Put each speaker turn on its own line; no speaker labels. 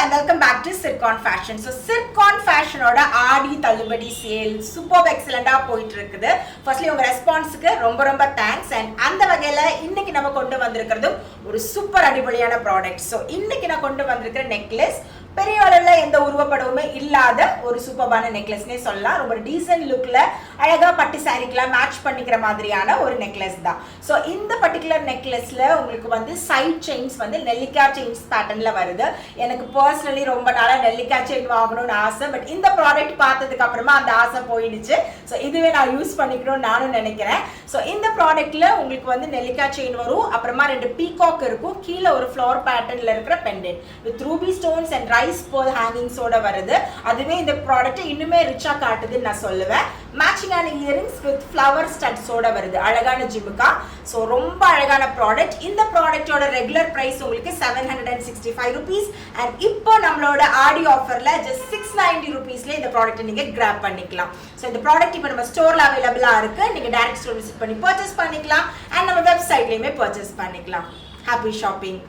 and welcome back to Sircon Fashion. So Sircon Fashion oda ஆடி தள்ளுபடி sale super எக்ஸலெண்டா போயிட்டு இருக்குது. Firstly உங்க ரெஸ்பான்ஸ்க்கு ரொம்ப தேங்க்ஸ். அண்ட் அந்த வகையில இன்னைக்கு நம்ம கொண்டு வந்திருக்கிறது ஒரு சூப்பர் அடிப்படையான ப்ராடக்ட். ஸோ இன்னைக்கு நான் கொண்டு வந்திருக்கிற நெக்லஸ் பெரிய அளவுல எந்த உருவப்படவுமே இல்லாத ஒரு சூப்பரான நெக்லஸ்னே சொல்லலாம். ரொம்ப டீசன்ட் லுக்ல அழகா பட்டு சாரிக்கெல்லாம் மேட்ச் பண்ணிக்கிற மாதிரியான ஒரு நெக்லஸ் தான். ஸோ இந்த பர்டிகுலர் நெக்லஸ்ல உங்களுக்கு வந்து சைட் செயின்ஸ் வந்து நெல்லிக்காய் செயின்ஸ் பேட்டர்ன்ல வருது. எனக்கு பர்சனலி ரொம்ப நாளா நெல்லிக்காய் செயின் வாங்கணும்னு ஆசை. பட் இந்த ப்ராடக்ட் பார்த்ததுக்கு அப்புறமா அந்த ஆசை போயிடுச்சு. ஸோ இதுவே நான் யூஸ் பண்ணிக்கணும்னு நானும் நினைக்கிறேன். ஸோ இந்த ப்ராடக்ட்ல உங்களுக்கு வந்து நெல்லிக்காய் செயின் வரும், அப்புறமா 2 பீகாக் இருக்கும், கீழே ஒரு ஃப்ளவர் பேட்டர்ன்ல இருக்கிற pendant with ruby stones and rice போல் ஹேங்கிங்ஸோட வருது. அதுவே இந்த ப்ராடக்ட் இன்னுமே ரிச்சா காட்டுதுன்னு நான் சொல்லுவேன். மேட்சிங்கான இயரிங்ஸ் வித் ஃப்ளவர் ஸ்டட்ஸோட வருது, அழகான ஜிமுக்கா. ஸோ ரொம்ப அழகான ப்ராடக்ட். இந்த ப்ராடக்டோட ரெகுலர் பிரைஸ் உங்களுக்கு 765 rupees. அண்ட் இப்போ நம்மளோட ஆடி ஆஃபர்ல ஜஸ்ட் 690 rupeesல இந்த ப்ராடக்ட் நீங்க கிராப் பண்ணிக்கலாம். ஸோ இந்த ப்ராடக்ட் இப்போ நம்ம ஸ்டோர்ல அவைலபிளா இருக்கு. நீங்க டைரக்ட் ஸ்டோர் விசிட் பண்ணி பர்ச்சேஸ் பண்ணிக்கலாம். அண்ட் நம்ம வெப்சைட்லயுமே பர்ச்சேஸ் பண்ணிக்கலாம். Happy shopping.